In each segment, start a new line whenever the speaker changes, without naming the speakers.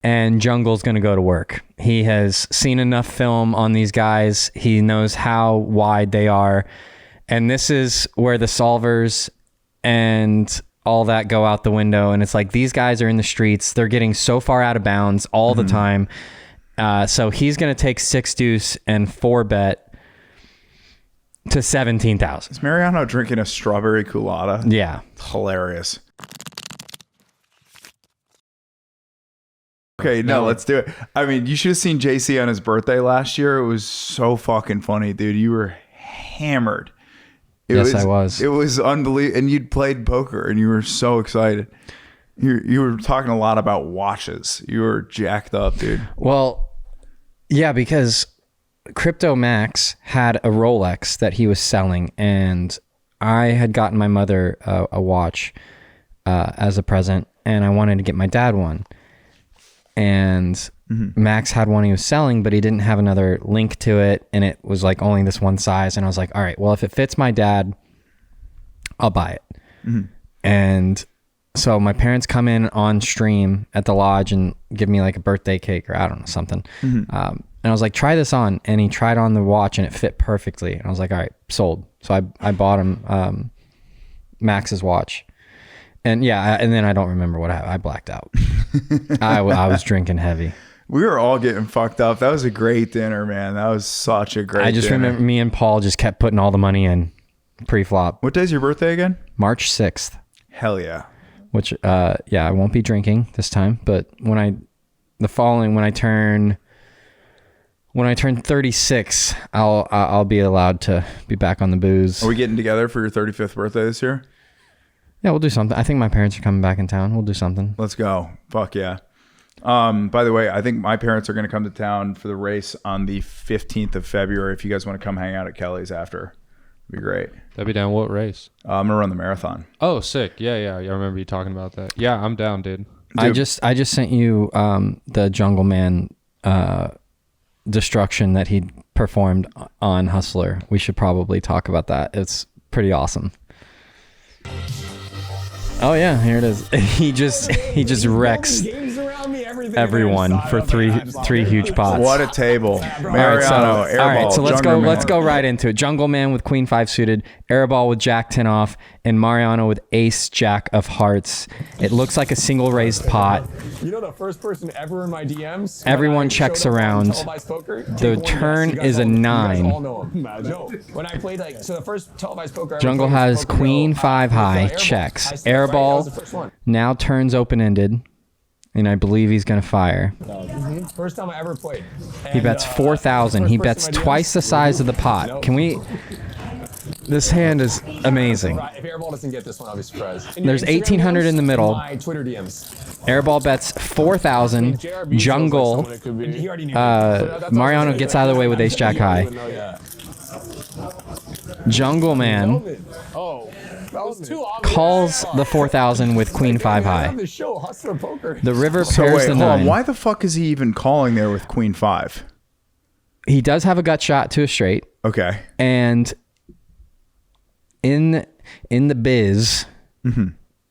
and Jungle's going to go to work. He has seen enough film on these guys. He knows how wide they are. And this is where the solvers and all that go out the window. And it's like, these guys are in the streets. They're getting so far out of bounds all the time. So he's going to take 6 deuce and 4-bet to 17,000.
Is Mariano drinking a strawberry colada?
Yeah.
Hilarious. Okay, no, let's do it. I mean, you should have seen JC on his birthday last year. It was so fucking funny, dude. You were hammered.
I was.
It was unbelievable. And you'd played poker and you were so excited. You were talking a lot about watches. You were jacked up, dude.
Well, yeah, because Crypto Max had a Rolex that he was selling, and I had gotten my mother a watch as a present, and I wanted to get my dad one. And Max had one he was selling, but he didn't have another link to it, and it was like only this one size. And I was like, all right, well, if it fits my dad, I'll buy it. And so my parents come in on stream at the lodge and give me like a birthday cake or I don't know, something. And I was like, try this on. And he tried on the watch and it fit perfectly. And I was like, all right, sold. So I bought him Max's watch. And yeah, and then I don't remember what I blacked out. I was drinking heavy.
We were all getting fucked up. That was a great dinner, man. That was such a great dinner.
I just remember me and Paul just kept putting all the money in pre-flop.
What day's your birthday again?
March 6th.
Hell yeah.
Which, I won't be drinking this time, but when I turn 36, I'll be allowed to be back on the booze.
Are we getting together for your 35th birthday this year?
Yeah, we'll do something. I think my parents are coming back in town. We'll do something.
Let's go. Fuck yeah. By the way, I think my parents are going to come to town for the race on the 15th of February. If you guys want to come hang out at Kelly's after, it'd be great.
That'd be down. What race?
I'm going to run the marathon.
Oh, sick. Yeah. I remember you talking about that. Yeah, I'm down, dude.
I just sent you the Jungleman destruction that he performed on Hustler. We should probably talk about that. It's pretty awesome. Oh yeah, here it is. He just wrecks everyone for three huge pots.
What a table.
Mariano, so let's go right into it. Jungleman with Queen 5 suited, Airball with Jack 10 off, and Mariano with Ace Jack of hearts. It looks like a single raised pot.
You know, the first person ever in my DMs.
Everyone checks around. The turn is a 9.
When I played the first televised poker.
Jungle has Queen 5 high, checks. Airball now turns open ended. And I believe he's going to fire.
First time I ever played.
He bets 4,000. He bets twice the size of the pot. Can we... This hand is amazing.
If Airball doesn't get this one, I'll be surprised.
There's 1,800 in the middle.
My Twitter DMs.
Airball bets 4,000. Jungle. Mariano gets out of the way with Ace Jack high. Jungleman calls the 4,000 with Queen 5 high. The river pairs the 9.
Why the fuck is he even calling there with Queen 5?
He does have a gut shot to a straight.
Okay.
And in the biz,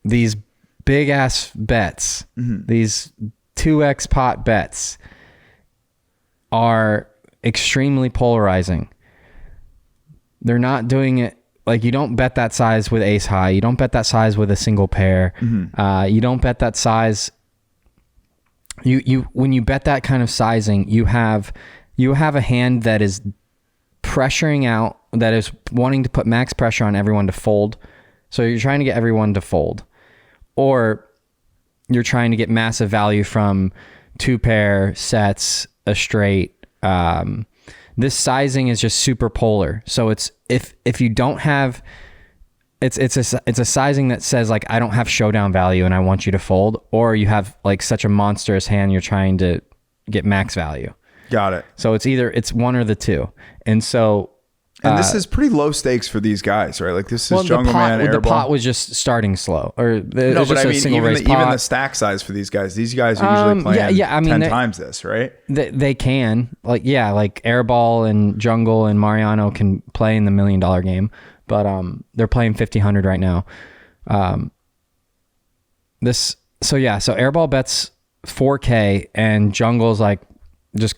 these big ass bets, these 2x pot bets are extremely polarizing. They're not doing it like, you don't bet that size with ace high. You don't bet that size with a single pair. You don't bet that size. You when you bet that kind of sizing, you have a hand that is pressuring out, that is wanting to put max pressure on everyone to fold. So you're trying to get everyone to fold, or you're trying to get massive value from 2 pair sets, a straight. This sizing is just super polar. So it's if you don't have, it's a sizing that says like, I don't have showdown value and I want you to fold, or you have like such a monstrous hand you're trying to get max value.
Got it.
So it's one or the two. And so
this is pretty low stakes for these guys, right? Like, this is Jungleman, Airball.
The pot was just starting slow, or
no, but I mean, even the stack size for these guys are usually playing 10 times this, right?
They can, like Airball and Jungle and Mariano can play in the $1 million game, but they're playing 1,500 right now. So Airball bets 4K, and Jungle's like just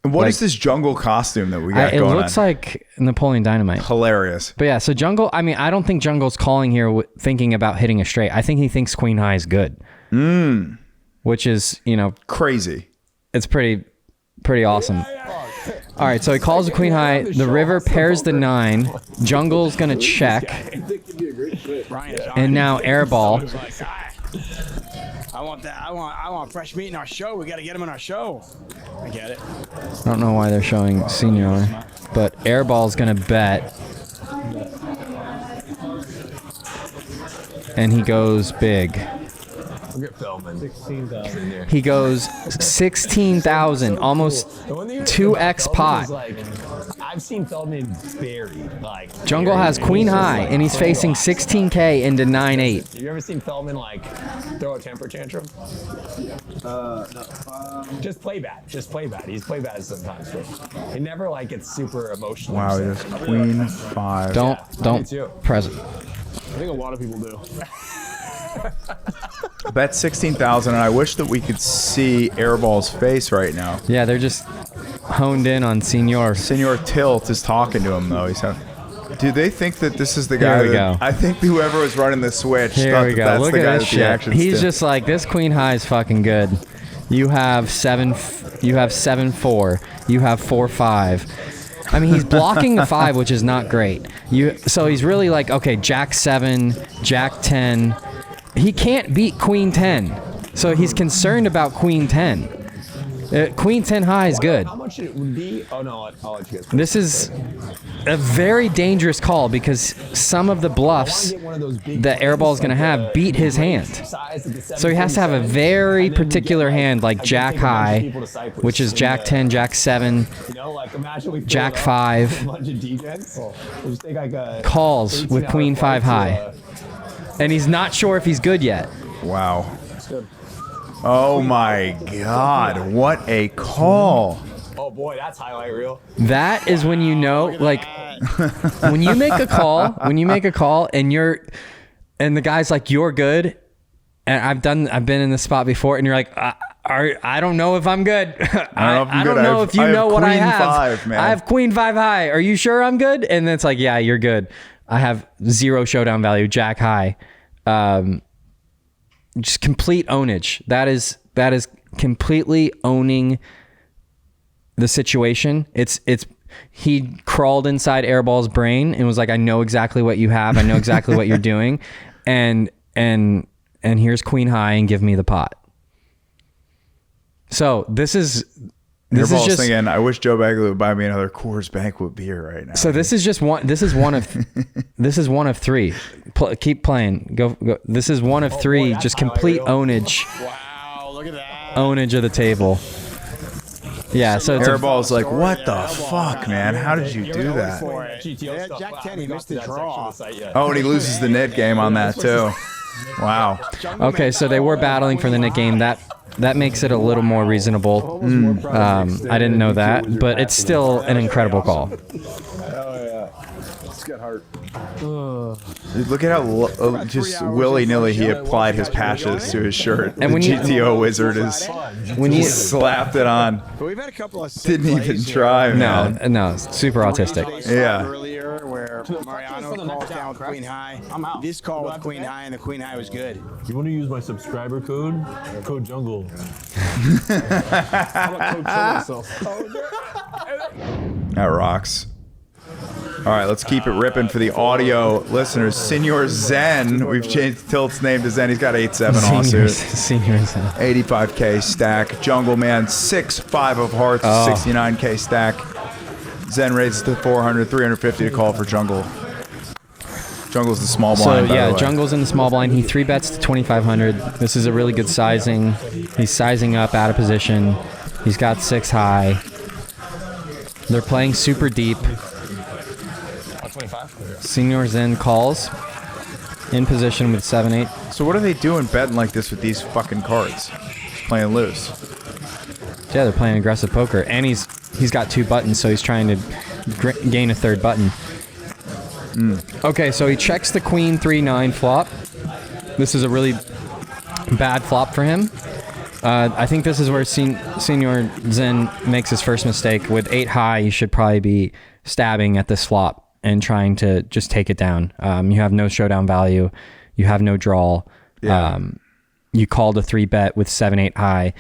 And what
like,
is this jungle costume that we got
it
going
looks
on?
like Napoleon Dynamite.
Hilarious.
But yeah, so Jungle, I mean, I don't think Jungle's calling here thinking about hitting a straight. I think he thinks queen high is good. Which is,
Crazy.
it's pretty awesome. All right, so he calls the queen high. The river pairs the 9. Jungle's going to check. And now airball.
I want that. I want fresh meat in our show. We got to get him in our show. I get it.
I don't know why they're showing senior, but airball's going to bet. And he goes big.
Look at Feldman. 16,000 there.
He goes 16,000, almost 2x pot.
I've seen Feldman buried.
Jungle has queen high, and he's facing 16K into 9-8.
Have you ever seen Feldman throw a temper tantrum? No. Just play bad. He's play bad sometimes, but he never gets super emotional.
Wow, he does queen 5.
Don't present.
I think a lot of people do.
Bet 16,000, and I wish that we could see Airball's face right now.
Yeah, they're just honed in on Senior.
Senor Tilt is talking to him though. Do they think that this is the guy?
Here we go.
I think whoever was running the switch
Here
thought
we
that
go.
that's
Look
the guy
at
that
this
the
shit.
action's
He's
to.
just like, this queen high is fucking good. You have 7-4. You have 4-5. I mean, he's blocking the 5, which is not great. So he's really like, okay, Jack 7, Jack 10. He can't beat Queen 10. So he's concerned about Queen 10. Queen 10 high is good.
How much it would be? Oh no, I'll let you guys.
This is a very dangerous call because some of the bluffs that Airball is going to have beat his hand. So he has to have a very particular hand like Jack high, which is Jack 10, Jack 7, Jack 5, calls with Queen 5 high. And he's not sure if he's good yet.
Wow. Oh my God! What a call!
Oh boy, that's highlight reel.
That is when you know, like, when you make a call, and the guy's like, you're good, and I've been in this spot before, and you're like, I don't know if I'm good. I don't know if you know what I have.
Queen 5, man.
I have Queen 5 high. Are you sure I'm good? And then it's like, yeah, you're good. I have 0 showdown value, Jack high. Just complete ownage. That is completely owning the situation. He crawled inside Airball's brain and was like, I know exactly what you have. I know exactly what you're doing. And here's queen high and give me the pot. So this is
Airball's thinking, I wish Joe Begley would buy me another Coors Banquet beer right now.
So this is one of 3. Keep playing. Go. This is one of 3. Just complete ownage.
Wow, look at that.
Ownage of the table. Yeah. So it's
Airball's like, what the fuck, man? How did you do that?
Yeah, Jack 10, he missed the draw.
Oh, and he loses the net game on that too. Wow.
okay. So they were battling for the net game. That makes it a little more reasonable. I didn't know that, but it's still an incredible call.
Let's get hard.
Look at how just willy-nilly he applied his patches to his shirt.
And when
the
you-
GTO wizard slapped it on.
But we've had a couple of
Didn't even try, man.
No, super autistic.
Yeah.
Earlier where Mariano calls down with queen high. This call with queen high, and the queen high was good.
You want to use my subscriber code? Code Jungle.
That rocks. All right, let's keep it ripping for the audio listeners. Senor Zen, we've changed Tilt's name to Zen. He's got 8-7 offsuit.
Seniors.
85K stack. Jungleman, 6-5 of hearts, 69K stack. Zen raises to 400, 350 to call for Jungle. Jungle's the small blind, by the way.
Jungle's in the small blind. He 3-bets to 2,500. This is a really good sizing. He's sizing up out of position. He's got 6 high. They're playing super deep.
25.
Senior Zen calls in position with 7-8.
So what are they doing betting like this with these fucking cards? Just playing loose.
Yeah, they're playing aggressive poker, and he's got 2 buttons, so he's trying to gain a 3rd button. Okay, so he checks the queen 3-9 flop. This is a really bad flop for him. I think this is where Senior Zen makes his first mistake. With 8 high, you should probably be stabbing at this flop and trying to just take it down. You have no showdown value. You have no draw.
Yeah.
You called a 3-bet with 7-8 high.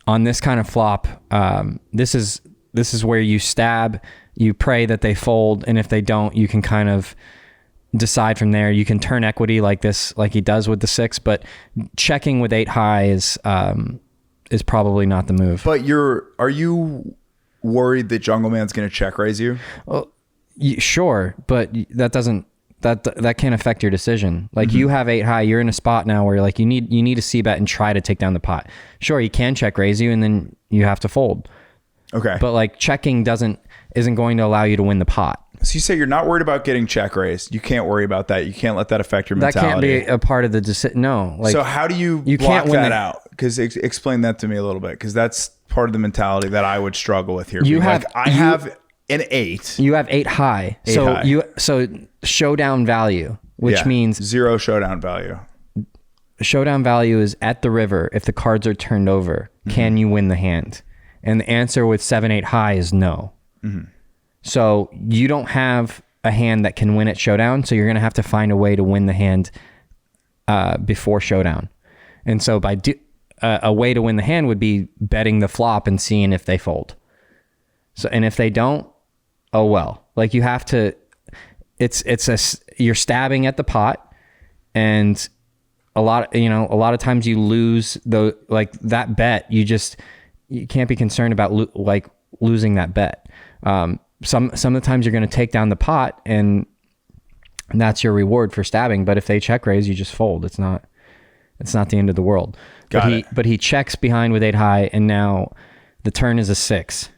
On this kind of flop, this is where you stab, you pray that they fold, and if they don't, you can kind of decide from there. You can turn equity like he does with the 6, but checking with 8 high is probably not the move.
But are you worried that Jungleman's going to check raise you?
Well, sure, but that can't affect your decision. Like you have 8 high, you're in a spot now where like you need to c bet and try to take down the pot. Sure, he can check raise you and then you have to fold.
Okay.
But like checking isn't going to allow you to win the pot.
So you say you're not worried about getting check raised. You can't worry about that. You can't let that affect your mentality.
That can't be a part of the decision. No. Like,
so how do you block
can't win
that out? Because explain that to me a little bit. Because that's part of the mentality that I would struggle with here. I have an 8.
You have 8 high. So showdown value, which means
0 showdown value.
Showdown value is at the river. If the cards are turned over, can you win the hand? And the answer with 7-8 high is no. So you don't have a hand that can win at showdown. So you're going to have to find a way to win the hand before showdown. And so a way to win the hand would be betting the flop and seeing if they fold. So, and if they don't, oh well. Like you have to, you're stabbing at the pot, and a lot of times you lose that bet. You can't be concerned about losing that bet. Some of the times you're going to take down the pot, and that's your reward for stabbing. But if they check raise, you just fold. It's not the end of the world. But he checks behind with 8 high, and now the turn is a 6.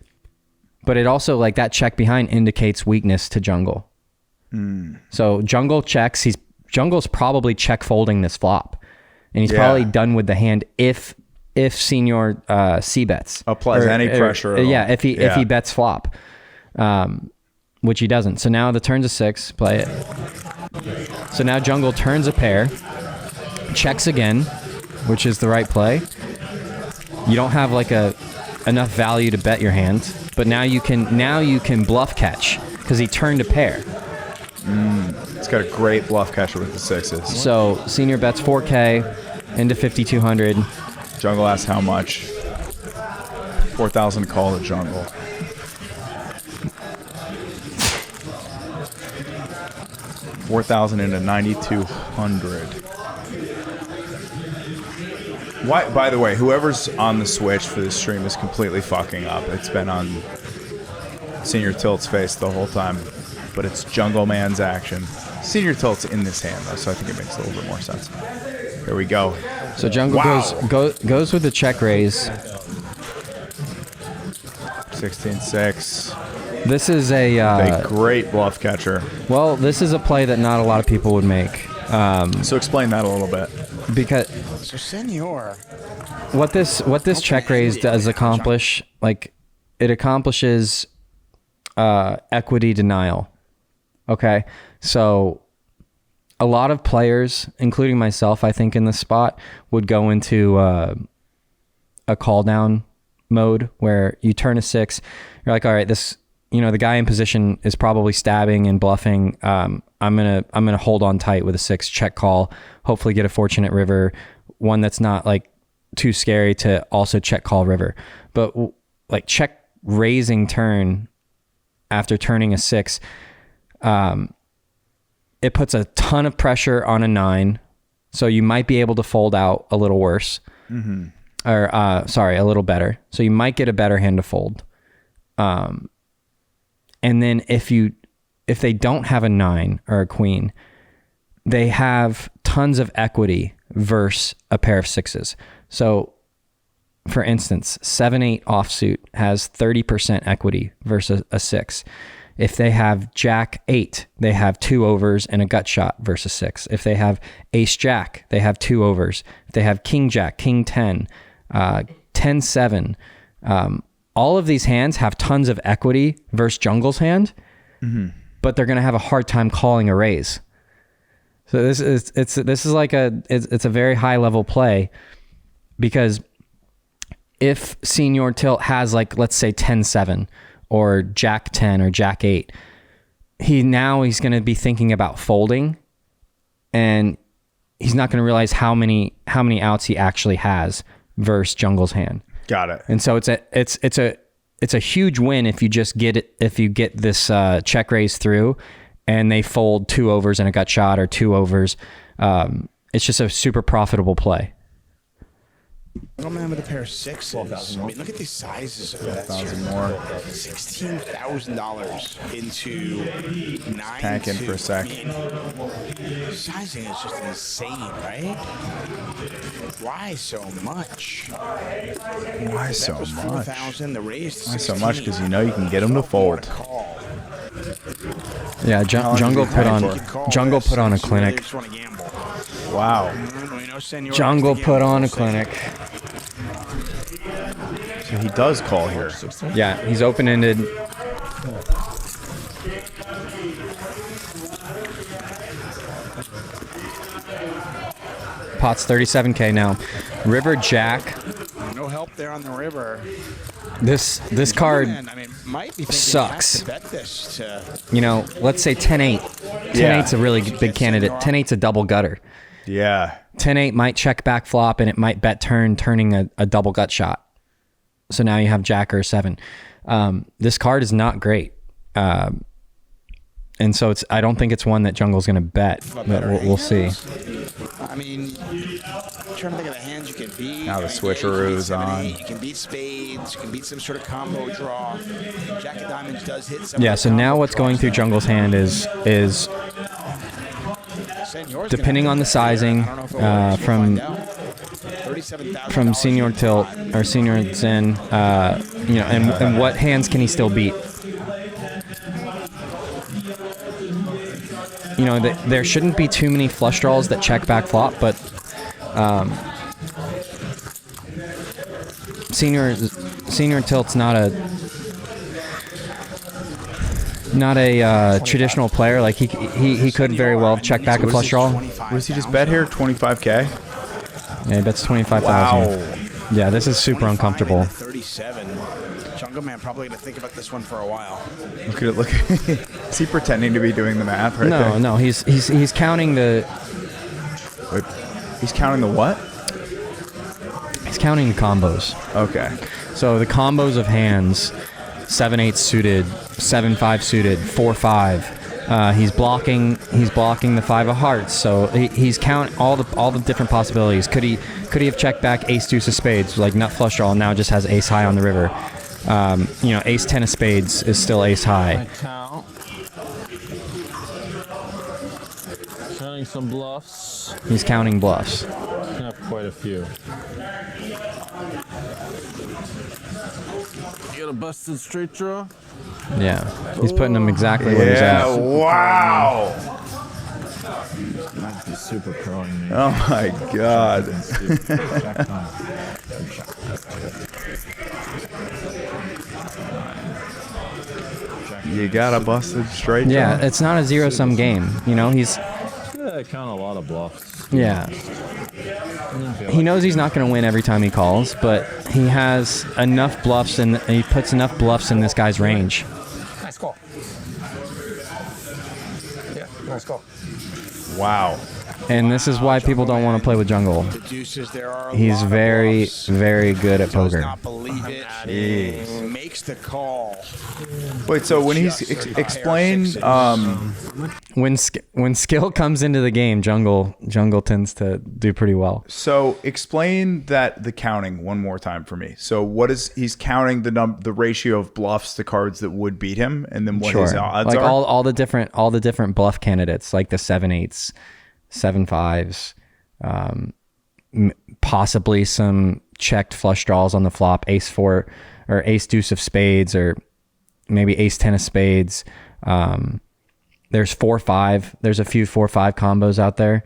But it also, like, that check behind indicates weakness to Jungle. So Jungle checks. Jungle's probably check folding this flop, and he's probably done with the hand if Senior C bets,
applies any pressure at all.
If he bets flop, which he doesn't. So now the turn's a 6. Play it. So now Jungle turns a pair, checks again, which is the right play. You don't have enough value to bet your hand, but now you can bluff catch because he turned a pair.
It's got a great bluff catcher with the 6s.
So Senior bets 4K into 5,200.
Jungle asks how much. 4,000 to call the Jungle. $4,000 into 9,200. Why? By the way, whoever's on the Switch for this stream is completely fucking up. It's been on Senior Tilt's face the whole time, but it's Jungleman's action. Senior Tilt's in this hand though, so I think it makes a little bit more sense. Here we go.
So Jungle goes with the check raise.
16-6.
This is a
great bluff catcher.
Well, this is a play that not a lot of people would make.
So explain that a little bit.
Because
so Senior,
what this check raise does accomplish, like it accomplishes equity denial. Okay, so a lot of players, including myself, I think in this spot, would go into a call down mode where you turn a 6. You're like, all right, this, the guy in position is probably stabbing and bluffing. I'm gonna hold on tight with a 6, check call, hopefully get a fortunate river, one that's not like too scary to also check call river. But like check raising turn after turning a 6, it puts a ton of pressure on a 9, so you might be able to fold out a little worse, or a little better. So you might get a better hand to fold. And then if they don't have a 9 or a queen, they have tons of equity versus a pair of 6s. So, for instance, 7-8 offsuit has 30% equity versus a 6. If they have Jack 8, they have 2 overs and a gut shot versus 6. If they have Ace Jack, they have 2 overs. If they have King Jack, King 10, 10-7, all of these hands have tons of equity versus Jungle's hand, but they're going to have a hard time calling a raise. So this is like it's a very high level play, because if senior tilt has like, let's say 10-7 or Jack 10 or Jack 8, he's going to be thinking about folding, and he's not going to realize how many outs he actually has versus Jungle's hand.
Got it.
And so it's a huge win if you just get this check raise through, and they fold 2 overs and a gut shot, or 2 overs. It's just a super profitable play.
Jungleman with a pair of sixes. I mean, look at the sizes of that.
$1,000 more.
$16,000 into 9.
Tanking for a sec.
I mean, sizing is just insane, right? Why so much?
Why so
That was
much?
4,000. The raise.
Why so much? Because you know you can get them to fold.
Yeah, Jungle put on a clinic.
Wow.
Jungle put on a clinic.
So he does call here.
Yeah, he's open-ended. Pot's 37K now. River Jack.
No help there on the river.
This card
I mean, might be
sucks.
to bet this to
You know, let's say 10-8. 10-8's a really big candidate. 10-8's a double gutter.
Yeah.
10-8 might check back flop, and it might bet turn, turning a double gut shot. So now you have Jack or 7. This card is not great. And so I don't think it's one that Jungle's going to bet, but we'll see.
I mean, I'm trying to think of the hands you can beat.
Now the
Right?
switcheroo's
You can beat 7,
on.
8, you can beat spades. You can beat some sort of combo draw. Jack of diamonds does hit some.
Yeah, so now what's going through Jungle's hand is depending on the sizing from senior tilt or senior zen, and what hands can he still beat. You know, there shouldn't be too many flush draws that check back flop, but senior tilt's not a traditional player. Like he could very well check back a flush draw.
What does he just bet here? 25K?
Yeah, he bets 25,000.
Wow.
Yeah, this is super uncomfortable.
37. Jungleman probably going to think about this one for a while.
Look at it. Look. Is he pretending to be doing the math right there?
No, he's counting the.
Wait, he's counting the what?
He's counting the combos.
Okay.
So the combos of hands: 7-8 suited, 7-5 suited, 4-5. He's blocking the 5 of hearts. So he's count all the different possibilities. Could he have checked back ace deuce of spades, like nut flush draw, now just has ace high on the river. Ace 10 of spades is still ace high.
Count. Counting some bluffs.
He's counting bluffs.
I have quite a few. You got a busted straight draw?
Yeah, he's putting them exactly where he's
Yeah.
at.
Wow.
Might be super crowing me.
Oh my God.
Check time.
You got a busted straight draw?
Yeah, it's not a zero-sum game. You know, he's
Yeah, I count a lot of bluffs.
yeah. He knows he's not going to win every time he calls, but he has enough bluffs, and he puts enough bluffs in this guy's range.
Nice call. Yeah, nice call.
Wow.
And this is why people don't want to play with Jungle.
The deuces, there are a
He's
lot of
very,
bluffs.
very good at
Does
poker.
not believe it.
Jeez.
Makes the call.
Wait, so when he's explained,
When skill comes into the game, Jungle tends to do pretty well.
so explain the counting one more time for me. So what is he's counting the ratio of bluffs to cards that would beat him, and then what his odds
like
are?
all the different bluff candidates, like the 7-8s, 7-5s, possibly some checked flush draws on the flop, ace 4 or ace deuce of spades, or maybe ace 10 of spades. There's 4-5. There's a few 4-5 combos out there.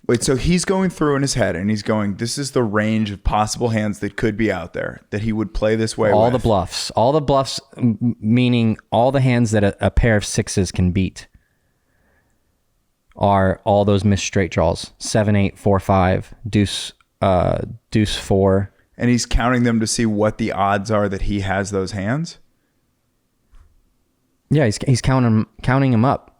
Wait, so he's going through in his head, and he's going, this is the range of possible hands that could be out there that he would play this way
All
with.
the bluffs, meaning all the hands that a pair of 6s can beat are all those missed straight draws: 7-8, 4-5, deuce 4,
And he's counting them to see what the odds are that he has those hands?
Yeah, he's counting them up.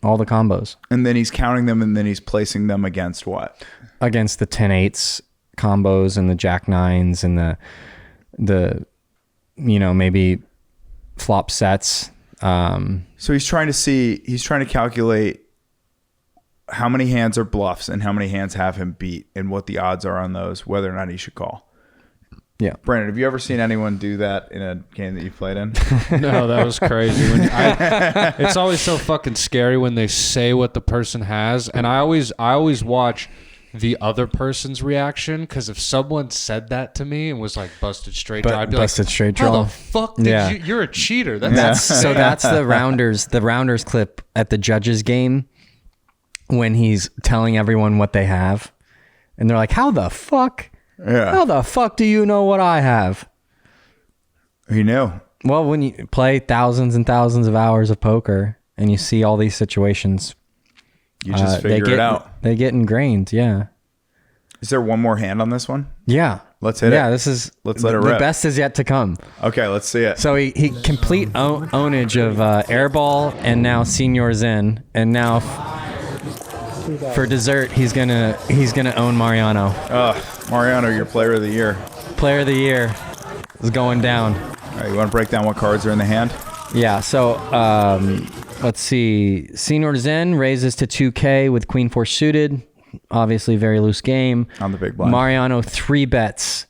All the combos.
And then he's counting them, and then he's placing them against what?
Against the 10-8s combos and the Jack 9s and the maybe flop sets.
So he's trying to calculate how many hands are bluffs and how many hands have him beat and what the odds are on those, whether or not he should call.
Yeah.
Brandon, have you ever seen anyone do that in a game that you've played in?
No, that was crazy. It's always so fucking scary when they say what the person has, and I always watch the other person's reaction, because if someone said that to me and was like busted straight draw, I'd be
busted
like,
straight
how
draw.
the fuck did you? You're a cheater.
That's the rounders clip at the judges game when he's telling everyone what they have, and they're like, how the fuck?
Yeah.
How the fuck do you know what I have?
He knew.
Well, when you play thousands and thousands of hours of poker and you see all these situations,
You just figure it out.
They get ingrained, yeah.
Is there one more hand on this one?
Yeah.
Let's hit it.
Yeah, this is...
Let's let it
the
rip.
best is yet to come.
Okay, let's see it.
So he complete ownage of Airball and now Senior Zen, and now for dessert he's gonna own Mariano.
Mariano, your player of the year.
Player of the year is going down.
All right, you want to break down what cards are in the hand?
Yeah, so let's see. Senior Zen raises to 2K with Queen 4 suited. Obviously, very loose game.
On the big blind.
Mariano 3 bets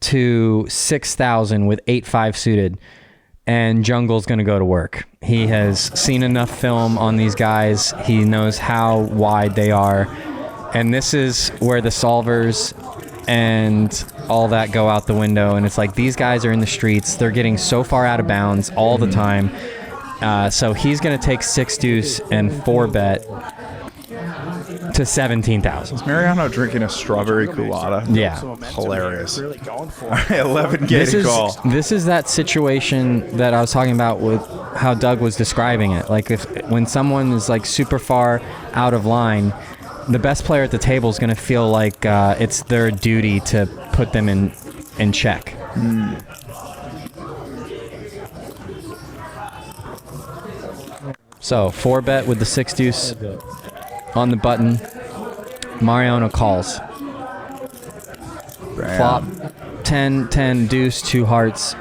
to 6,000 with 8-5 suited. And Jungle's going to go to work. He has seen enough film on these guys. He knows how wide they are. And this is where the solvers and all that go out the window. And it's like, these guys are in the streets. They're getting so far out of bounds all the time. So he's going to take 6 deuce and 4 bet to 17,000.
Is Mariano drinking a strawberry culotta?
Yeah.
Hilarious.
Really going for
All
it.
right, 11K to call.
This is that situation that I was talking about with how Doug was describing it. Like when someone is like super far out of line, the best player at the table is going to feel like it's their duty to put them in check. So 4 bet with the 6 deuce on the button. Mariano calls. Flop 10 deuce 2 hearts.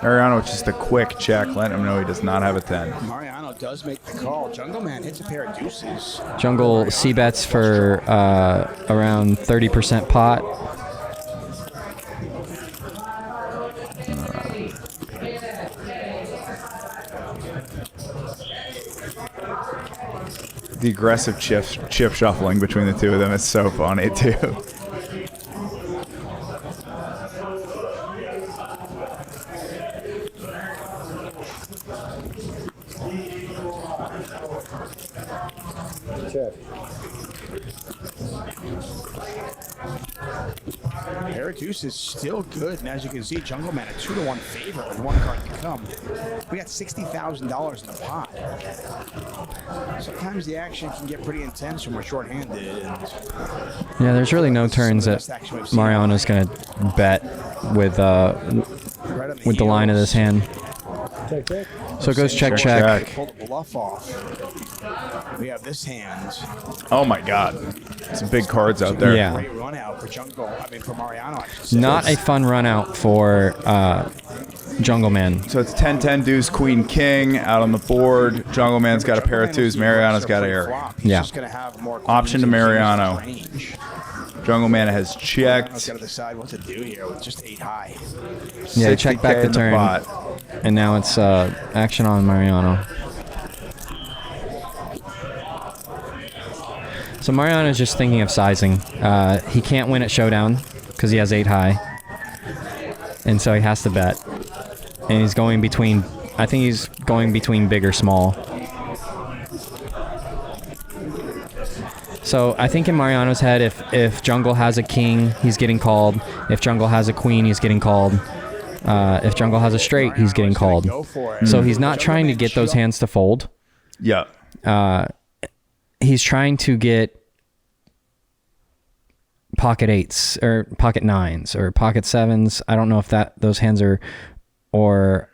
Mariano just a quick check, letting him know he does not have a 10.
Mariano does make the call. Jungleman hits a pair of deuces.
Jungle C bets for around 30% pot.
The aggressive chip shuffling between the two of them is so funny, too.
Check.
Pair of deuces still good, and as you can see, Jungleman a 2-1 favorite with 1 card to come. We got $60,000 in the pot. Sometimes the action can get pretty intense when we're short-handed.
Yeah, there's really no turns that Mariano's going to bet with the line of this hand.
Check, check.
So it goes check.
Pull the bluff off. We have this hand.
Oh, my God. Some big cards out there.
Yeah.
Great run out for for Mariano. I should say.
Not a fun run out for Jungleman.
So it's 10-10 deuce, queen, king out on the board. Jungleman's got a pair of twos. Mariano's got an air.
Yeah.
Option to Mariano. Jungleman has checked.
Got to decide what to do here with just 8 high.
Yeah, check back
60K
the
in
turn.
pot.
And now it's action on Mariano. So Mariano's just thinking of sizing. He can't win at showdown because he has 8 high. And so he has to bet. And he's going between, I think he's going between big or small. So I think in Mariano's head, if Jungle has a king, he's getting called. If Jungle has a queen, he's getting called. If Jungle has a straight, he's getting called. So he's not trying to get those hands to fold.
Yeah.
He's trying to get pocket 8s or pocket 9s or pocket 7s. I don't know if those hands are 4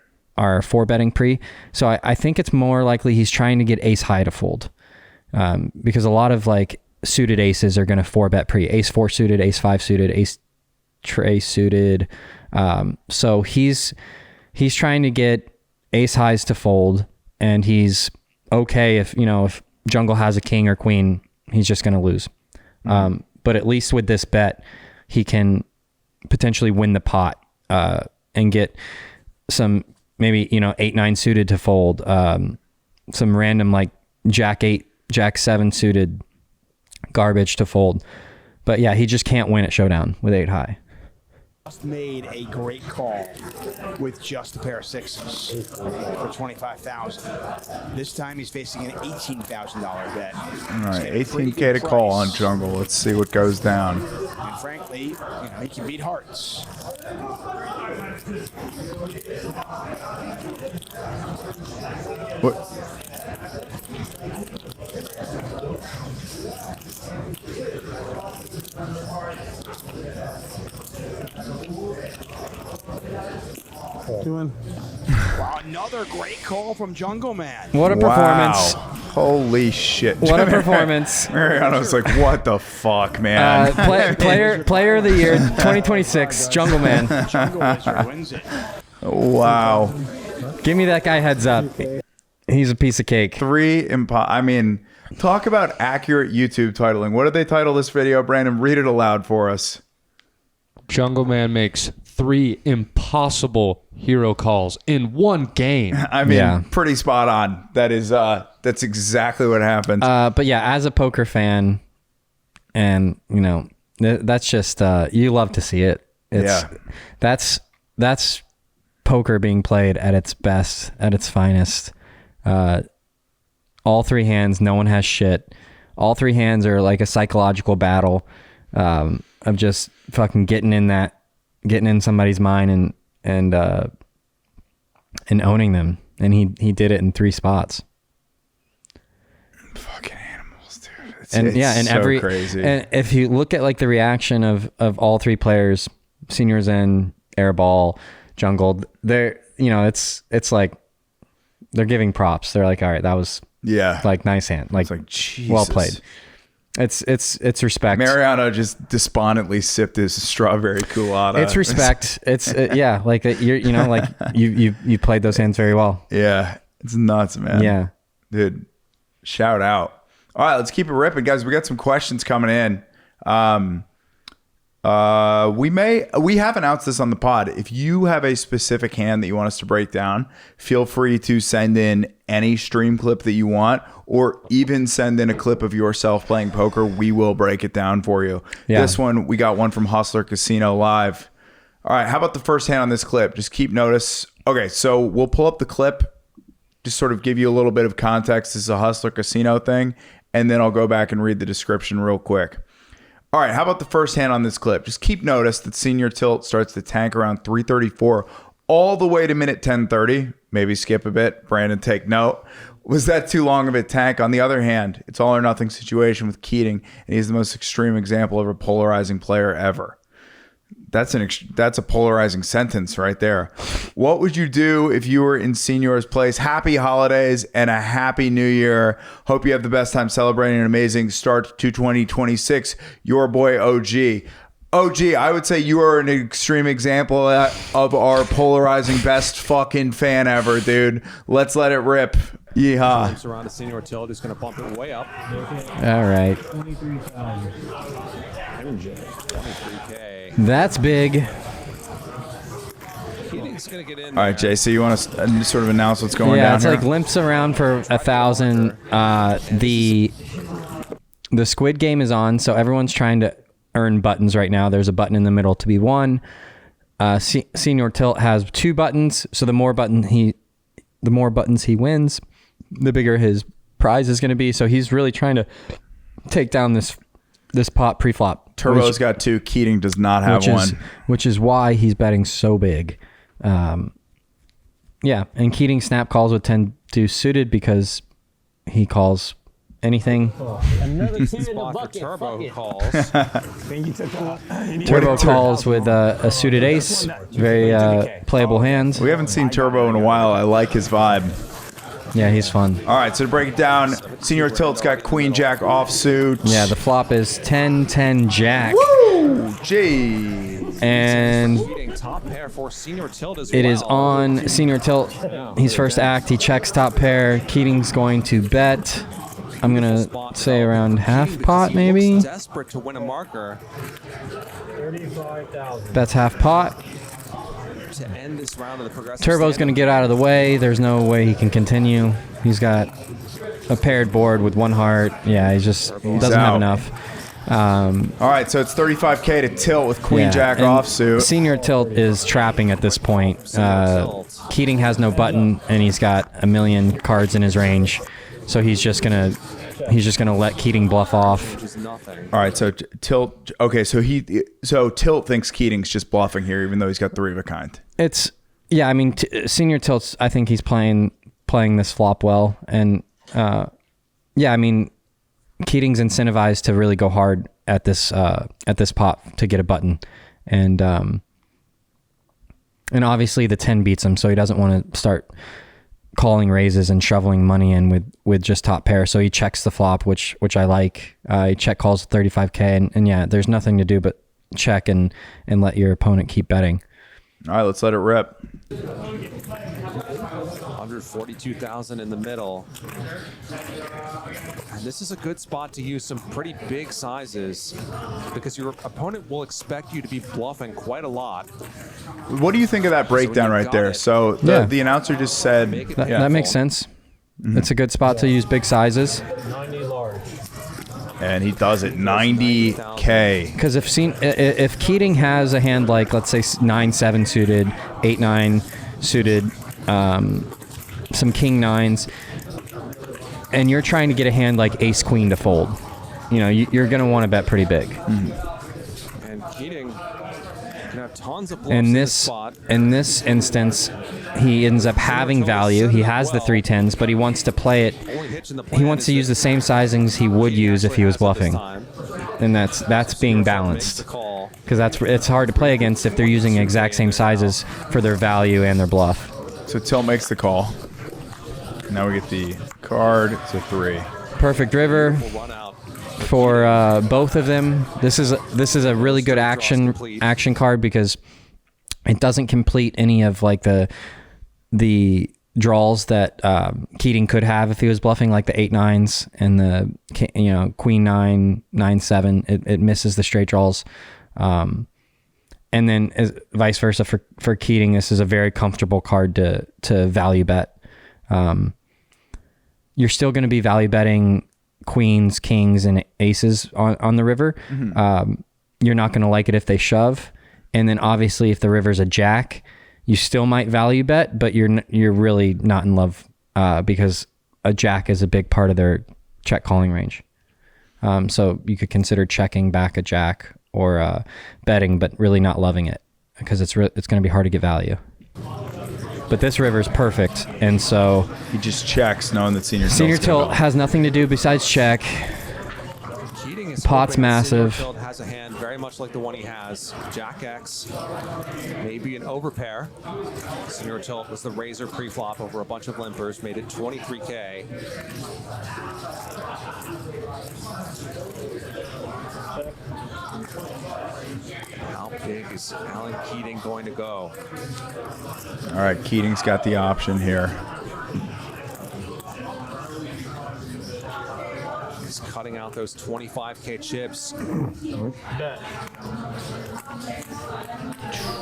betting pre. So I think it's more likely he's trying to get ace high to fold, because a lot of like suited aces are going to 4 bet pre. Ace 4 suited, ace 5 suited, ace tray suited. So he's trying to get ace highs to fold, and he's okay if jungle has a king or queen, he's just going to lose. But at least with this bet, he can potentially win the pot and get some maybe 8-9 suited to fold, some random like jack 8, jack 7 suited garbage to fold. But yeah, he just can't win at showdown with 8 high.
Just made a great call with just a pair of sixes for $25,000. This time he's facing an $18,000 bet.
All right, 18K to call on jungle. Let's see what goes down.
And frankly, he can beat hearts.
What?
Doing?
Wow, another great call from Jungleman.
What a performance.
Wow. Holy shit.
What a performance.
Mariano's like, what the fuck, man?
Player of the year 2026, Jungleman.
Jungle Wizard wins it.
Wow.
Give me that guy heads up. He's a piece of cake.
Talk about accurate YouTube titling. What did they title this video, Brandon? Read it aloud for us.
Jungleman makes 3 impossible hero calls in one game.
Pretty spot on. That's exactly what happened.
But yeah, as a poker fan, and that's just you love to see it. That's poker being played at its best, at its finest. All 3 hands, no one has shit. All 3 hands are like a psychological battle of just fucking getting in somebody's mind and owning them. And he did it in 3 spots.
Fucking animals, dude.
It's so crazy. And if you look at like the reaction of all 3 players, Senior Zen, Airball, Jungle, they're it's like they're giving props. They're like, all right, that was like nice hand, like
Jesus.
Well played. It's respect.
Mariano just despondently sipped his strawberry culotta.
It's respect. It's like you played those hands very well.
Yeah, it's nuts, man. Yeah, dude. Shout out. All right, let's keep it ripping, guys. We got some questions coming in. We have announced this on the pod. If you have a specific hand that you want us to break down, feel free to send in any stream clip that you want, or even send in a clip of yourself playing poker. We will break it down for you. Yeah. This one, we got one from Hustler Casino Live. All right, how about the first hand on this clip? Just keep notice. Okay, so we'll pull up the clip, just sort of give you a little bit of context. This is a Hustler Casino thing, and then I'll go back and read the description real quick. All right, how about the first hand on this clip? Just keep notice that Senior Tilt starts to tank around 334 all the way to minute 10:30. Maybe skip a bit. Brandon, take note. Was that too long of a tank? On the other hand, it's all or nothing situation with Keating, and he's the most extreme example of a polarizing player ever. That's a polarizing sentence right there. What would you do if you were in Senior's place? Happy holidays and a happy new year. Hope you have the best time celebrating an amazing start to 2026. Your boy OG. OG, I would say you are an extreme example of our polarizing best fucking fan ever, dude. Let's let it rip. Yeehaw.
Around a Senior Tilt is going to bump it way up.
All right.
23K.
That's big.
Keating's going to get in.
All right, JC, you want to sort of announce what's going down
Yeah, it's
here?
like limps around for 1,000. The Squid Game is on, so everyone's trying to earn buttons right now. There's a button in the middle to be won. Senior Tilt has 2 buttons, so the more buttons he wins, the bigger his prize is going to be. So he's really trying to take down this pot pre-flop.
Turbo's got 2. Keating does not have one.
Which is why he's betting so big. And Keating snap calls with 10 deuce suited because he calls anything?
Another 10 in the
Spot for
bucket.
Turbo
Fuck
who
it.
calls.
I think you took
Turbo calls with a suited ace. Very playable hand.
We haven't seen Turbo in a while. I like his vibe.
Yeah, he's fun.
All right, so to break it down, Senior Tilt's got Queen Jack offsuit.
Yeah, the flop is 10-10 Jack.
Woo! Gee.
And
Keating top pair for Senior Tilt as
it is
well.
on Senior Tilt. He's first act. He checks top pair. Keating's going to bet. I'm going to say around half pot, maybe.
Desperate to win a marker
35,000.
That's half pot.
to end this round of the progressive.
Turbo's going to get out of the way. There's no way he can continue. He's got a paired board with one heart. Yeah, he doesn't have
out.
enough.
All right, so it's 35K to tilt with Queen Jack
and
offsuit.
Senior Tilt is trapping at this point. Keating has no button, and he's got a million cards in his range, so he's just gonna let Keating bluff off.
Which is nothing.
All right, so Tilt. Okay, so Tilt thinks Keating's just bluffing here, even though he's got three of a kind.
I mean, Senior Tilt's. I think he's playing this flop well, and I mean, Keating's incentivized to really go hard at this pot to get a button, and obviously the 10 beats him, so he doesn't want to start calling raises and shoveling money in with just top pair. So he checks the flop, which I like. He check calls 35K, and yeah, there's nothing to do but check and let your opponent keep betting.
All right, let's let it rip.
142,000 in the middle. And this is a good spot to use some pretty big sizes because your opponent will expect you to be bluffing quite a lot.
What do you think of that breakdown right there? So the announcer just said
That makes sense. It's a good spot to use big sizes.
90 large.
and he does it 90K.
Because if Keating has a hand like, let's say 9-7 suited, 8-9 suited, some king nines, and you're trying to get a hand like ace queen to fold, you're going to want to bet pretty big.
Mm-hmm. And Keating can have tons of bluffs
In
in
this
spot.
in this instance, he ends up having value. He has the 3-10s, but he wants to play it.
Only hitch in the
He
plan
wants to
is
use the
that
same sizings he would use if he was
actually has
bluffing,
it this time.
and that's being
Makes the
balanced.
call.
Because it's hard to play against if they're using the exact same sizes for their value and their bluff.
So Tilt makes the call. Now we get the card. It's a 3.
Perfect river
We'll run out.
for both of them. This is a really good action card because it doesn't complete any of like the draws that Keating could have if he was bluffing, like the 8-9s and the queen 9, 9-7. It misses the straight draws. And then vice versa for Keating, this is a very comfortable card to value bet. You're still going to be value betting queens, kings, and aces on the river. Mm-hmm. You're not going to like it if they shove. And then obviously if the river's a jack, you still might value bet, but you're really not in love because a jack is a big part of their check calling range. So you could consider checking back a jack or betting, but really not loving it because it's going to be hard to get value. But this river is perfect, and so
He just checks knowing that Senior
Tilt has nothing to do besides check.
Keating is
Pot's
hoping that Senior
massive.
Tilt has a hand very much like the one he has. Jack X, maybe an overpair. Senior Tilt was the razor pre-flop over a bunch of limpers, made it 23K. How big is Alan Keating going to go?
All right, Keating's got the option here.
He's cutting out those 25K chips.
Bet.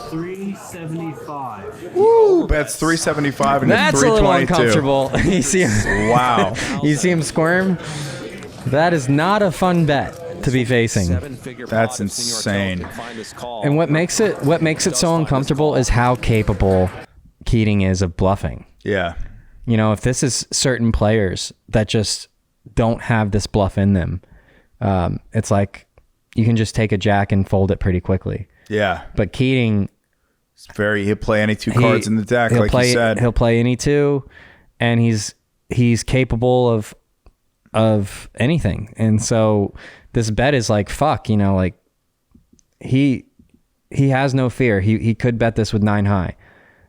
375.
Woo! Bets 375 into
That's a little
322.
uncomfortable. You see,
Wow.
you see him squirm. That is not a fun bet to be facing.
Seven-figure
That's
pot if Senior
insane.
Tilt can find this call.
And what makes it so uncomfortable is how capable Keating is of bluffing.
Yeah.
If this is certain players that just don't have this bluff in them, it's like you can just take a jack and fold it pretty quickly.
Yeah.
But Keating,
He'll play any two cards in the deck, like you said.
He'll play any two, and he's capable of of anything. And so this bet is like, fuck, you know, like he has no fear. He could bet this with 9 high.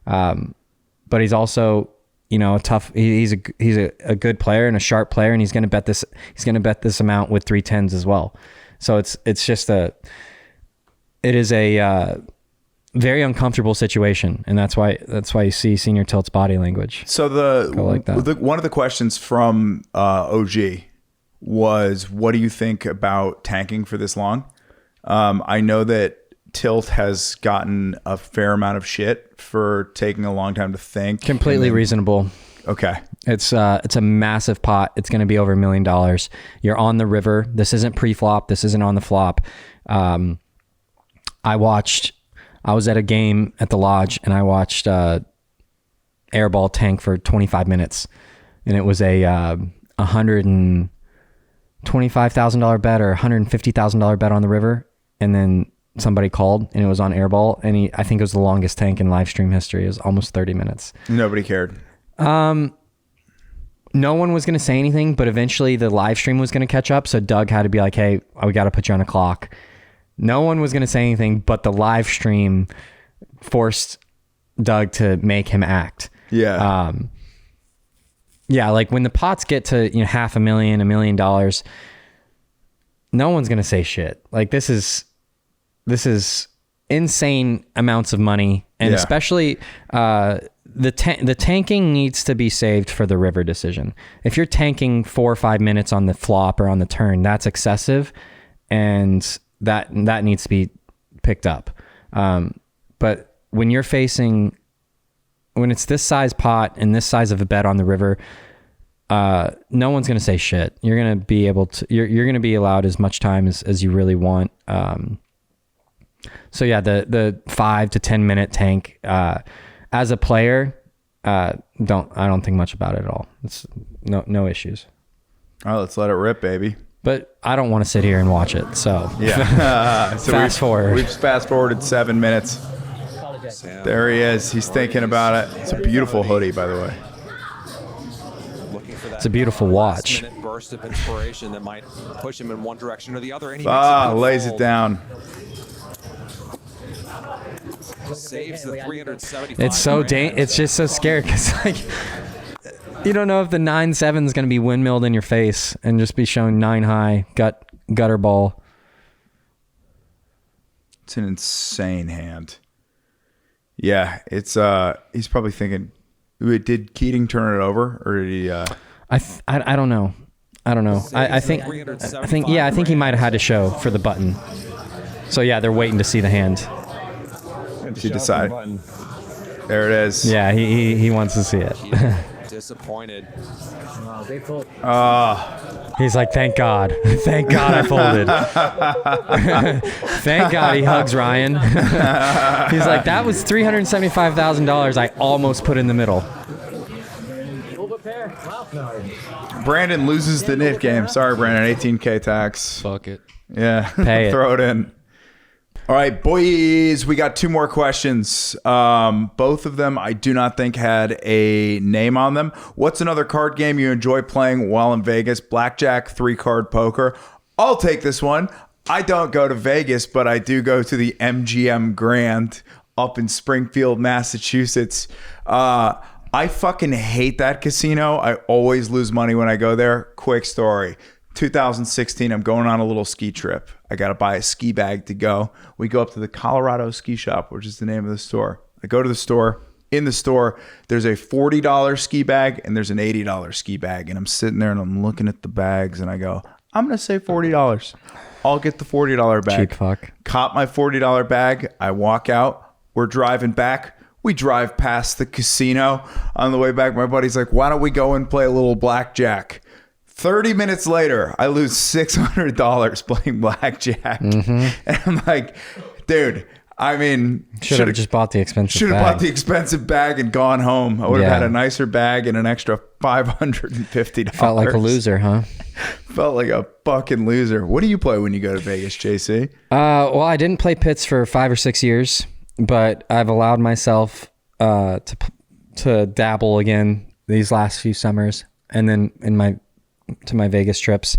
But he's also, you know, he's a good player and a sharp player, and he's going to bet this amount with 3 10s as well. So it's just it is a very uncomfortable situation, and that's why you see Senior Tilt's body language.
So one of the questions from OG was, what do you think about tanking for this long? I know that Tilt has gotten a fair amount of shit for taking a long time to think.
Completely reasonable.
Okay.
It's a massive pot. It's going to be over $1 million. You're on the river. This isn't pre-flop. This isn't on the flop. I was at a game at the lodge, and I watched airball tank for 25 minutes, and it was a $125,000 bet or $150,000 bet on the river, and then somebody called, and it was on airball, and I think it was the longest tank in live stream history. It was almost 30 minutes.
Nobody cared.
No one was going to say anything, but eventually the live stream was going to catch up, so Doug had to be like, hey, we got to put you on a clock. No one was going to say anything, but the live stream forced Doug to make him act.
Yeah.
Yeah, like when the pots get to, you know, $500,000, $1 million, no one's going to say shit. Like this is insane amounts of money, and especially the tanking needs to be saved for the river decision. If you're tanking 4 or 5 minutes on the flop or on the turn, that's excessive, and that needs to be picked up. But when it's this size pot and this size of a bet on the river, no one's going to say shit. You're going to be able to, you're going to be allowed as much time as you really want. So yeah, the 5 to 10 minute tank, as a player, I don't think much about it at all. It's no issues.
All right, let's let it rip, baby.
But I don't want to sit here and watch it. So
yeah, so
fast forward.
We've fast forwarded 7 minutes. There he is. He's thinking about it. It's a beautiful hoodie, by the way.
It's a beautiful watch.
Burst of inspiration that might push him in one direction or the other. And he
lays it down.
Saves the 375.
It's just so scary because like you don't know if the 9-7 is going to be windmilled in your face and just be showing 9 high gutter ball.
It's an insane hand. Yeah, it's he's probably thinking, did Keating turn it over, or did he?
I don't know. I think he might have had to show for the button. So yeah, they're waiting to see the hand.
She decided. There it is.
Yeah, he wants to see it.
Disappointed.
He's like, thank God. Thank God I folded. Thank God he hugs Ryan. He's like, that was $375,000 I almost put in the middle.
Brandon loses the knit game. Sorry, Brandon. 18K tax.
Fuck it.
Yeah.
Pay it.
Throw it in. All right, boys, we got 2 more questions. Both of them I do not think had a name on them. What's another card game you enjoy playing while in Vegas? Blackjack, 3-card poker. I'll take this one. I don't go to Vegas, but I do go to the MGM Grand up in Springfield, Massachusetts. I fucking hate that casino. I always lose money when I go there. Quick story. 2016, I'm going on a little ski trip. I got to buy a ski bag to go. We go up to the Colorado Ski Shop, which is the name of the store. I go to the store. In the store, there's a $40 ski bag and there's an $80 ski bag. And I'm sitting there and I'm looking at the bags and I go, I'm going to say $40. I'll get the $40 bag.
Cheap fuck.
Cop my $40 bag. I walk out. We're driving back. We drive past the casino. On the way back, my buddy's like, why don't we go and play a little blackjack? 30 minutes later, I lose $600 playing blackjack. Mm-hmm. And I'm like, dude, I mean,
should have just bought the expensive bag.
Should have bought the expensive bag and gone home. I would have had a nicer bag and an extra $550.
Felt like a loser, huh?
Felt like a fucking loser. What do you play when you go to Vegas, JC?
Well, I didn't play pits for 5 or 6 years, but I've allowed myself to dabble again these last few summers. And then in my to my Vegas trips.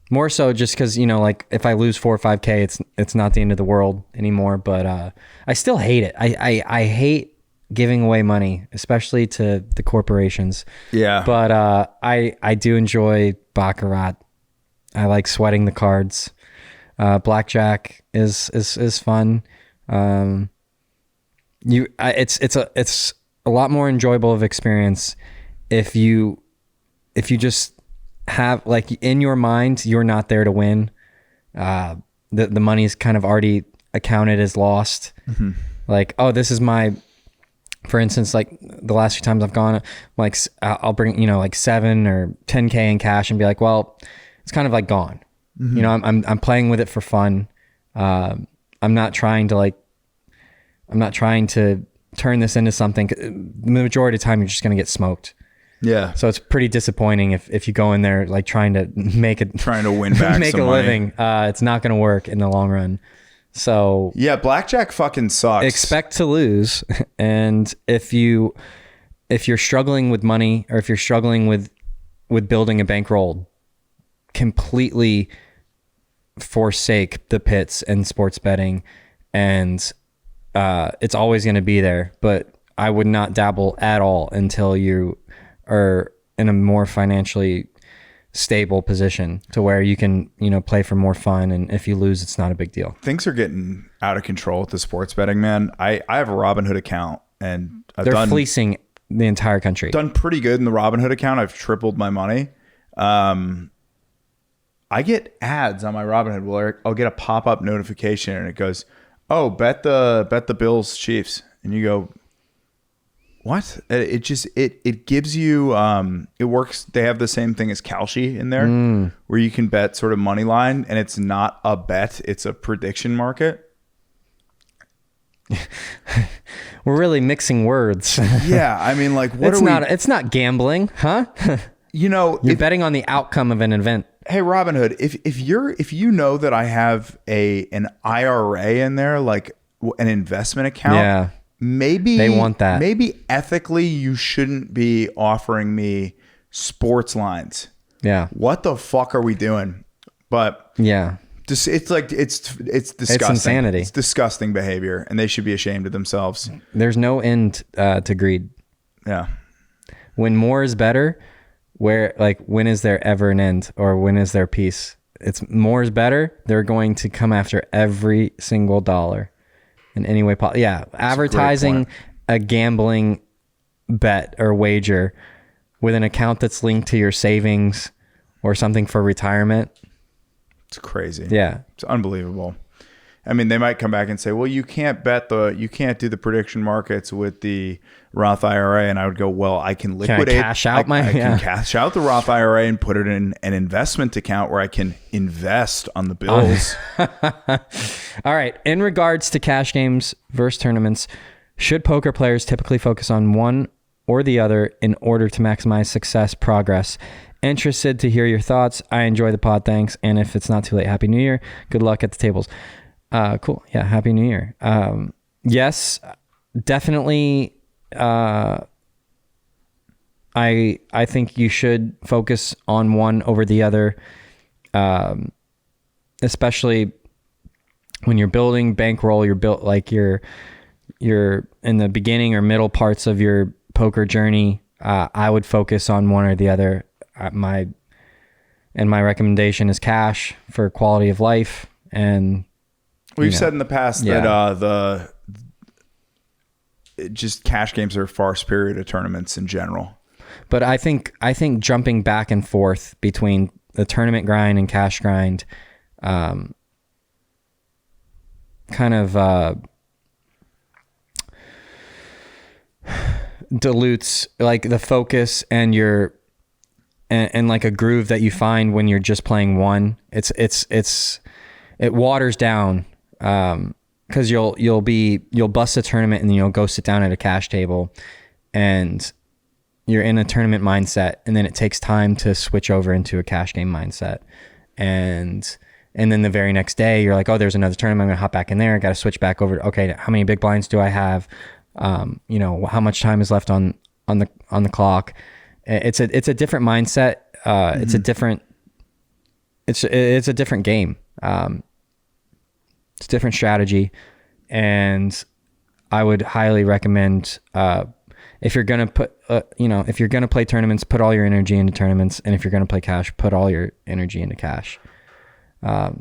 More so just because, like if I lose 4 or 5K, it's not the end of the world anymore. But I still hate it. I hate giving away money, especially to the corporations.
Yeah.
But I do enjoy baccarat. I like sweating the cards. Blackjack is fun. It's a lot more enjoyable of experience if you just have, like, in your mind you're not there to win. The money is kind of already accounted as lost. Mm-hmm. Like, oh, this is my, for instance, like the last few times I've gone, like I'll bring like 7 or 10K in cash and be like, well, it's kind of like gone. Mm-hmm. I'm playing with it for fun. I'm not trying to turn this into something. The majority of the time you're just going to get smoked.
Yeah.
So it's pretty disappointing if you go in there like trying to
win back
make
some
a
money.
living. It's not going to work in the long run. So
yeah, blackjack fucking sucks.
Expect to lose. And if you're struggling with money, or if you're struggling with building a bankroll, completely forsake the pits and sports betting, and it's always going to be there. But I would not dabble at all until you are in a more financially stable position to where you can, play for more fun. And if you lose, it's not a big deal.
Things are getting out of control with the sports betting, man. I have a Robinhood account, and
they're fleecing the entire country.
Done pretty good in the Robinhood account. I've tripled my money. I get ads on my Robinhood where I'll get a pop-up notification and it goes, oh, bet the Bills Chiefs. And you go, what? It gives you, it works. They have the same thing as Kalshi in there where you can bet sort of money line, and it's not a bet. It's a prediction market.
We're really mixing words.
Yeah. I mean, like,
it's not gambling, huh? You're betting on the outcome of an event.
Hey, Robinhood, if you know that I have an IRA in there, like an investment account,
yeah,
maybe
they want that.
Maybe ethically you shouldn't be offering me sports lines.
Yeah.
What the fuck are we doing? But
yeah,
it's like it's disgusting.
It's insanity.
It's disgusting behavior, and they should be ashamed of themselves.
There's no end to greed.
Yeah.
When more is better, when is there ever an end, or when is there peace? It's more is better. They're going to come after every single dollar in any way possible. Yeah. Advertising a gambling bet or wager with an account that's linked to your savings or something for retirement.
It's crazy.
Yeah.
It's unbelievable. I mean, they might come back and say, well, you can't do the prediction markets with the Roth IRA. And I would go, well, I can liquidate.
Can I cash out
I can cash out the Roth IRA and put it in an investment account where I can invest on the bills.
All right. In regards to cash games versus tournaments, should poker players typically focus on one or the other in order to maximize success, progress? Interested to hear your thoughts. I enjoy the pod. Thanks. And if it's not too late, Happy New Year. Good luck at the tables. Cool. Yeah. Happy New Year. Yes, definitely. I think you should focus on one over the other. Especially when you're building bankroll, you're in the beginning or middle parts of your poker journey. I would focus on one or the other. My recommendation is cash for quality of life. And
we've said in the past that just cash games are far superior to tournaments in general.
But I think jumping back and forth between the tournament grind and cash grind kind of dilutes like the focus and and like a groove that you find when you're just playing one. It waters down. Cause you'll bust a tournament and then you'll go sit down at a cash table and you're in a tournament mindset, and then it takes time to switch over into a cash game mindset. And then the very next day you're like, oh, there's another tournament. I'm going to hop back in there. I got to switch back over. Okay. How many big blinds do I have? How much time is left on the clock? It's a different mindset. It's a different game. It's a different strategy, and I would highly recommend, if you're going to put, if you're going to play tournaments, put all your energy into tournaments. And if you're going to play cash, put all your energy into cash. I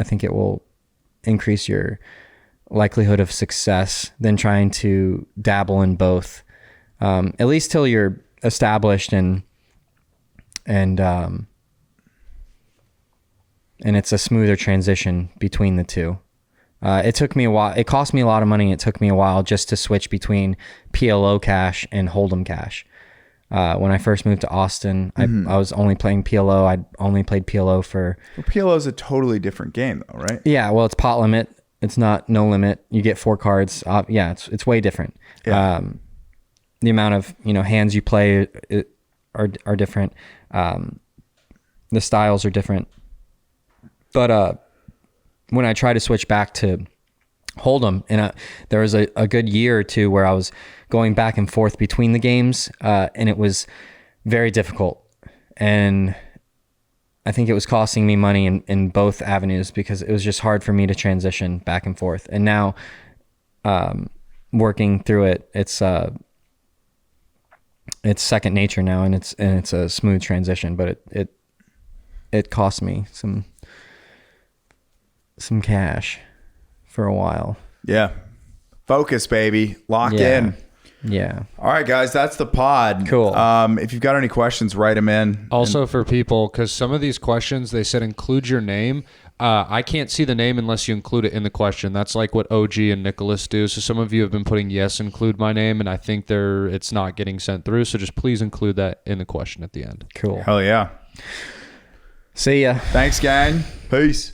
think it will increase your likelihood of success than trying to dabble in both, at least till you're established and it's a smoother transition between the two. It took me a while. It cost me a lot of money. It took me a while just to switch between PLO cash and Hold'em cash. When I first moved to Austin, I was only playing PLO. I'd only played PLO for...
Well, PLO is a totally different game though, right?
Yeah, well, it's pot limit. It's not no limit. You get 4 cards. It's way different.
Yeah.
The amount of hands you play are different. The styles are different. But when I tried to switch back to Hold'em, and there was a good year or two where I was going back and forth between the games, and it was very difficult. And I think it was costing me money in both avenues because it was just hard for me to transition back and forth. And now, working through it, it's second nature now, and it's a smooth transition. But it cost me some cash for a while.
Yeah. Focus, baby. Locked in.
Yeah.
All right, guys, that's the pod.
Cool.
If you've got any questions, write them in.
Also for people, because some of these questions, they said include your name. I can't see the name unless you include it in the question. That's like what OG and Nicholas do. So some of you have been putting yes, include my name, and I think it's not getting sent through. So just please include that in the question at the end.
Cool.
Hell yeah.
See ya.
Thanks, gang. Peace.